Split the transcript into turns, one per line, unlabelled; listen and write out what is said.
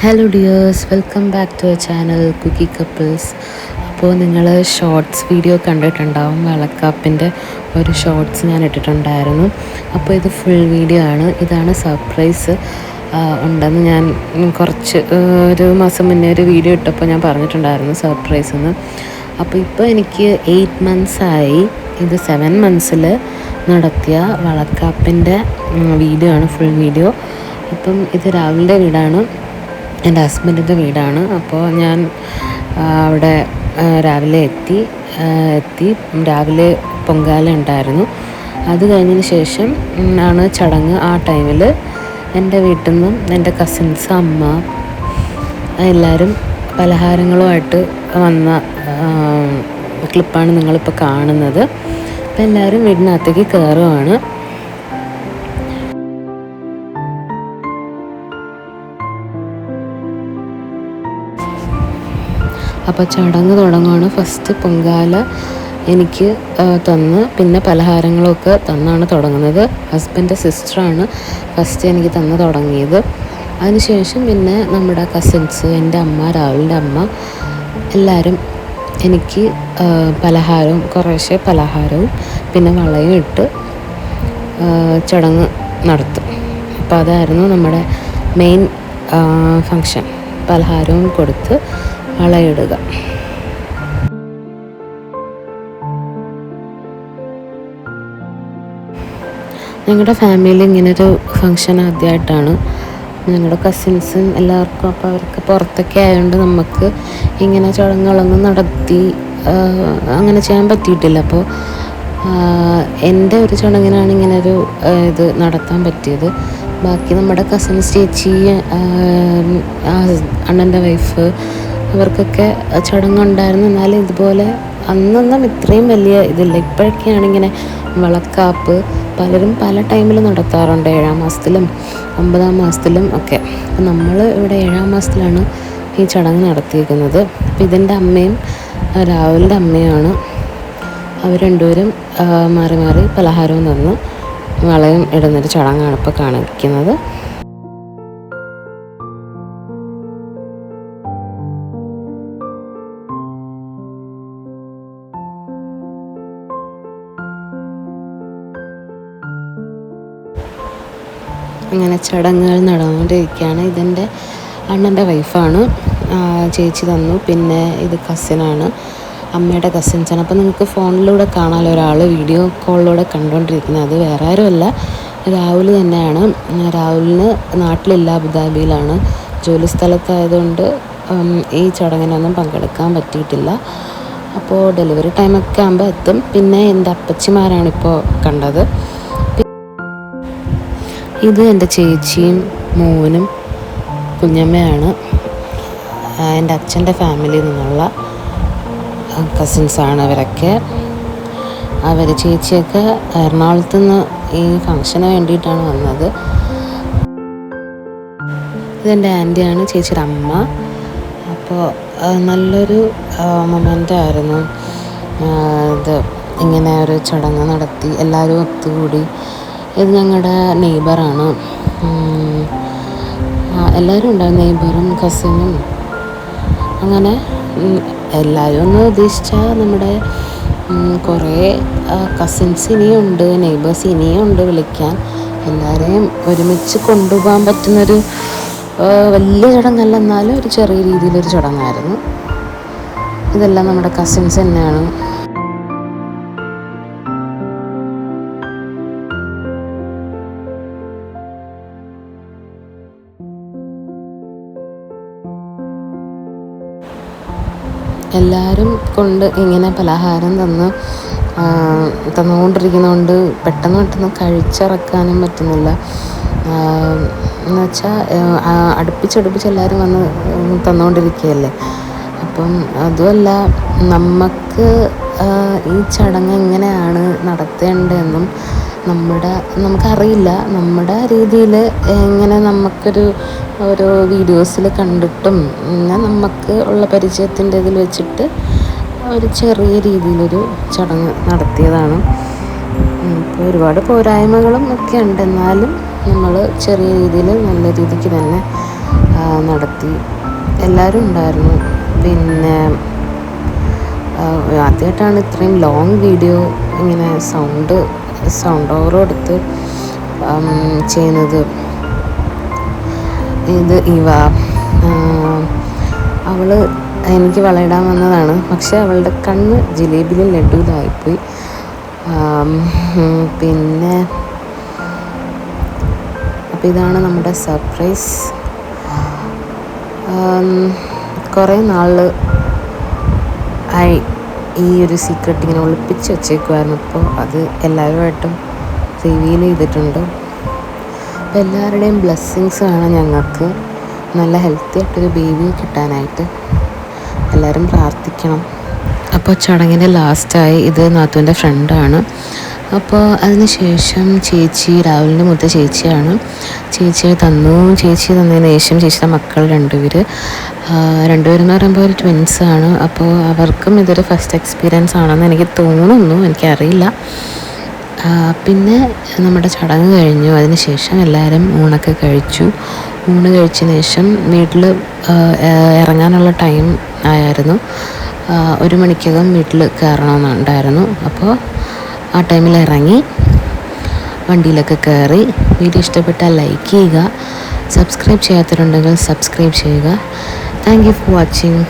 Hello dears, welcome back to our channel cookie couples. അപ്പോൾ നിങ്ങൾ shorts video കണ്ടിട്ടുണ്ടാവും. വളക്കാപ്പിൻ്റെ ഒരു ഷോർട്സ് ഞാൻ ഇട്ടിട്ടുണ്ടായിരുന്നു. അപ്പോൾ ഇത് ഫുൾ വീഡിയോ ആണ്. ഇതാണ് സർപ്രൈസ് ഉണ്ടെന്ന് ഞാൻ ഒരു മാസം മുന്നേ ഒരു വീഡിയോ ഇട്ടപ്പോൾ ഞാൻ പറഞ്ഞിട്ടുണ്ടായിരുന്നു സർപ്രൈസ് എന്ന്. അപ്പോൾ ഇപ്പോൾ എനിക്ക് 8 മന്ത്സായി. ഇത് 7 മന്ത്സിൽ നടത്തിയ വളക്കാപ്പിൻ്റെ വീഡിയോ ആണ്, ഫുൾ വീഡിയോ. അപ്പം ഇത് രാവിലെ വീടാണ്, എൻ്റെ ഹസ്ബൻഡിൻ്റെ വീടാണ്. അപ്പോൾ ഞാൻ അവിടെ രാവിലെ എത്തി. രാവിലെ പൊങ്കാല ഉണ്ടായിരുന്നു. അത് കഴിഞ്ഞതിന് ശേഷം ആണ് ചടങ്ങ്. ആ ടൈമിൽ എൻ്റെ വീട്ടിൽ നിന്നും എൻ്റെ കസിൻസ്, അമ്മ എല്ലാവരും പലഹാരങ്ങളുമായിട്ട് വന്ന ക്ലിപ്പാണ് നിങ്ങളിപ്പോൾ കാണുന്നത്. അപ്പോൾ എല്ലാവരും വീടിനകത്തേക്ക് കയറുകയാണ്. അപ്പോൾ ചടങ്ങ് തുടങ്ങുകയാണ്. ഫസ്റ്റ് പൊങ്കാല എനിക്ക് തന്ന്, പിന്നെ പലഹാരങ്ങളൊക്കെ തന്നാണ് തുടങ്ങുന്നത്. ഹസ്ബൻഡിൻ്റെ സിസ്റ്ററാണ് ഫസ്റ്റ് എനിക്ക് തന്ന് തുടങ്ങിയത്. അതിനുശേഷം പിന്നെ നമ്മുടെ കസിൻസ്, എൻ്റെ അമ്മ, രാഹുലിൻ്റെ അമ്മ, എല്ലാവരും എനിക്ക് പലഹാരവും, കുറേശ്ശെ പലഹാരവും പിന്നെ വളയും ഇട്ട് ചടങ്ങ് നടത്തും. അപ്പോൾ അതായിരുന്നു നമ്മുടെ മെയിൻ ഫങ്ഷൻ. പലഹാരവും കൊടുത്ത് വളയിടുക. ഞങ്ങളുടെ ഫാമിലിയിൽ ഇങ്ങനൊരു ഫങ്ഷൻ ആദ്യമായിട്ടാണ്. ഞങ്ങളുടെ കസിൻസും എല്ലാവർക്കും, അപ്പോൾ അവർക്ക് പുറത്തൊക്കെ ആയതുകൊണ്ട് നമുക്ക് ഇങ്ങനെ ചടങ്ങുകളൊന്നും നടത്തി അങ്ങനെ ചെയ്യാൻ പറ്റിയിട്ടില്ല. അപ്പോൾ എൻ്റെ ഒരു ചടങ്ങിനാണ് ഇങ്ങനൊരു ഇത് നടത്താൻ പറ്റിയത്. ബാക്കി നമ്മുടെ കസിൻസ്, ചേച്ചി, അണ്ണൻ്റെ വൈഫ്, അവർക്കൊക്കെ ചടങ്ങുണ്ടായിരുന്നു. എന്നാലും ഇതുപോലെ അന്നൊന്നും ഇത്രയും വലിയ ഇതില്ല. ഇപ്പോഴൊക്കെയാണ് ഇങ്ങനെ വളക്കാപ്പ് പലരും പല ടൈമിൽ നടത്താറുണ്ട്. 7-ാം മാസത്തിലും 9-ാം മാസത്തിലും ഒക്കെ. അപ്പം നമ്മൾ ഇവിടെ 7-ാം മാസത്തിലാണ് ഈ ചടങ്ങ് നടത്തിയിരിക്കുന്നത്. അപ്പം ഇതിൻ്റെ അമ്മയും രാഹുലിൻ്റെ അമ്മയാണ്. അവർ രണ്ടുപേരും മാറി മാറി പലഹാരവും തന്ന് വളയും ഇടുന്നൊരു ചടങ്ങാണ് ഇപ്പോൾ കാണിക്കുന്നത്. അങ്ങനെ ചടങ്ങുകൾ നടന്നുകൊണ്ടിരിക്കുകയാണ്. ഇതെൻ്റെ അണ്ണൻ്റെ വൈഫാണ്, ചേച്ചി തന്നു. പിന്നെ ഇത് കസിനാണ്, അമ്മയുടെ കസിൻസാണ്. അപ്പോൾ നിങ്ങൾക്ക് ഫോണിലൂടെ കാണാമല്ലോ ഒരാൾ വീഡിയോ കോളിലൂടെ കണ്ടുകൊണ്ടിരിക്കുന്നത്. അത് വേറെ ആരുമല്ല, രാഹുൽ തന്നെയാണ്. രാഹുലിന് നാട്ടിലില്ല, അബുദാബിയിലാണ്. ജോലി സ്ഥലത്തായതുകൊണ്ട് ഈ ചടങ്ങിനൊന്നും പങ്കെടുക്കാൻ പറ്റിയിട്ടില്ല. അപ്പോൾ ഡെലിവറി ടൈമൊക്കെ ആകുമ്പോൾ എത്തും. പിന്നെ എൻ്റെ അപ്പച്ചിമാരാണിപ്പോൾ കണ്ടത്. ഇത് എൻ്റെ ചേച്ചിയും മോനും കുഞ്ഞമ്മയാണ്. എൻ്റെ അച്ഛൻ്റെ ഫാമിലിയിൽ നിന്നുള്ള കസിൻസാണ് അവരൊക്കെ. ചേച്ചിയൊക്കെ എറണാകുളത്ത് നിന്ന് ഈ ഫങ്ഷന് വേണ്ടിയിട്ടാണ് വന്നത്. ഇതെൻ്റെ ആൻറ്റിയാണ്, ചേച്ചിയുടെ അമ്മ. അപ്പോൾ നല്ലൊരു മൊമെൻ്റ് ആയിരുന്നു ഇത്. ഇങ്ങനെ ഒരു ചടങ്ങ് നടത്തി എല്ലാവരും ഒത്തുകൂടി. ഇത് ഞങ്ങളുടെ നെയ്ബറാണ്. എല്ലാവരും ഉണ്ടായിരുന്നു, നെയ്ബറും കസിനും. അങ്ങനെ എല്ലാവരും ഒന്ന് ഉദ്ദേശിച്ചാൽ നമ്മുടെ കുറേ കസിൻസ് ഇനിയുണ്ട്, നെയ്ബേഴ്സ് ഇനിയുണ്ട് വിളിക്കാൻ. എല്ലാവരെയും ഒരുമിച്ച് കൊണ്ടുപോകാൻ പറ്റുന്നൊരു വലിയ ചടങ്ങല്ല, എന്നാലും ഒരു ചെറിയ രീതിയിലൊരു ചടങ്ങായിരുന്നു. ഇതെല്ലാം നമ്മുടെ കസിൻസ് തന്നെയാണ്. എല്ലാവരും കൊണ്ട് ഇങ്ങനെ പലഹാരം തന്നുകൊണ്ടിരിക്കുന്നതുകൊണ്ട് പെട്ടെന്ന് കഴിച്ചിറക്കാനും പറ്റുന്നില്ല. എന്നുവെച്ചാൽ അടുപ്പിച്ചടുപ്പിച്ച് എല്ലാവരും വന്ന് തന്നുകൊണ്ടിരിക്കുകയല്ലേ. അപ്പം അതുമല്ല, നമുക്ക് ഈ ചടങ്ങ് എങ്ങനെയാണ് നടത്തേണ്ടതെന്നും നമുക്കറിയില്ല. നമ്മുടെ രീതിയിൽ എങ്ങനെ നമുക്കൊരു ഓരോ വീഡിയോസിൽ കണ്ടിട്ടും നമുക്ക് ഉള്ള പരിചയത്തിൻ്റെ ഇതിൽ വെച്ചിട്ട് ഒരു ചെറിയ രീതിയിലൊരു ചടങ്ങ് നടത്തിയതാണ്. ഇപ്പോൾ ഒരുപാട് പോരായ്മകളും ഒക്കെ ഉണ്ട്, എന്നാലും നമ്മൾ ചെറിയ രീതിയിൽ നല്ല രീതിക്ക് തന്നെ നടത്തി. എല്ലാവരും ഉണ്ടായിരുന്നു. പിന്നെ ആദ്യമായിട്ടാണ് ഇത്രയും ലോങ് വീഡിയോ ഇങ്ങനെ സൗണ്ട് ഓവർ കൊടുത്ത് ചെയ്യുന്നത്. ഇത് അവൾ എനിക്ക് വളയിടാൻ വന്നതാണ്. പക്ഷെ അവളുടെ കണ്ണ് ജിലേബിയിലും ലഡുവിലായിപ്പോയി. പിന്നെ അപ്പോൾ ഇതാണ് നമ്മുടെ സർപ്രൈസ്. കുറേ നാൾ ആയി ഈ ഒരു സീക്രട്ട് ഇങ്ങനെ ഒളിപ്പിച്ച് വെച്ചേക്കുമായിരുന്നു. അപ്പോൾ അത് എല്ലാവരുമായിട്ടും റിവീൽ ചെയ്തിട്ടുണ്ട്. അപ്പോൾ എല്ലാവരുടെയും ബ്ലെസ്സിങ്സ് വേണം ഞങ്ങൾക്ക് നല്ല ഹെൽത്തി ആയിട്ടൊരു ബേബിയെ കിട്ടാനായിട്ട്. എല്ലാവരും പ്രാർത്ഥിക്കണം. അപ്പോൾ ചടങ്ങിൻ്റെ ലാസ്റ്റായി ഇത് നാത്തൂൻ്റെ ഫ്രണ്ടാണ്. അപ്പോൾ അതിന് ശേഷം ചേച്ചി, രാഹുലിൻ്റെ മൂത്ത ചേച്ചിയാണ്. ചേച്ചി തന്നതിന് ശേഷം ചേച്ചിയുടെ മക്കൾ രണ്ടുപേരെന്ന് പറയുമ്പോൾ ഒരു ട്വിൻസാണ്. അപ്പോൾ അവർക്കും ഇതൊരു ഫസ്റ്റ് എക്സ്പീരിയൻസ് ആണെന്ന് എനിക്ക് തോന്നുന്നു, എനിക്കറിയില്ല. പിന്നെ നമ്മുടെ ചടങ്ങ് കഴിഞ്ഞു. അതിന് ശേഷം എല്ലാവരും ഊണൊക്കെ കഴിച്ചു. ഊണ് കഴിച്ചതിന് ശേഷം വീട്ടിൽ ഇറങ്ങാനുള്ള ടൈം ആയിരുന്നു. 1 മണിക്കകം വീട്ടിൽ കയറണമെന്നുണ്ടായിരുന്നു. അപ്പോൾ ആ ടൈമിൽ ഇറങ്ങി വണ്ടിയിലൊക്കെ കയറി. വീഡിയോ ഇഷ്ടപ്പെട്ടാൽ ലൈക്ക് ചെയ്യുക, സബ്സ്ക്രൈബ് ചെയ്യാത്തവരുണ്ടെങ്കിൽ സബ്സ്ക്രൈബ് ചെയ്യുക. Thank you for watching.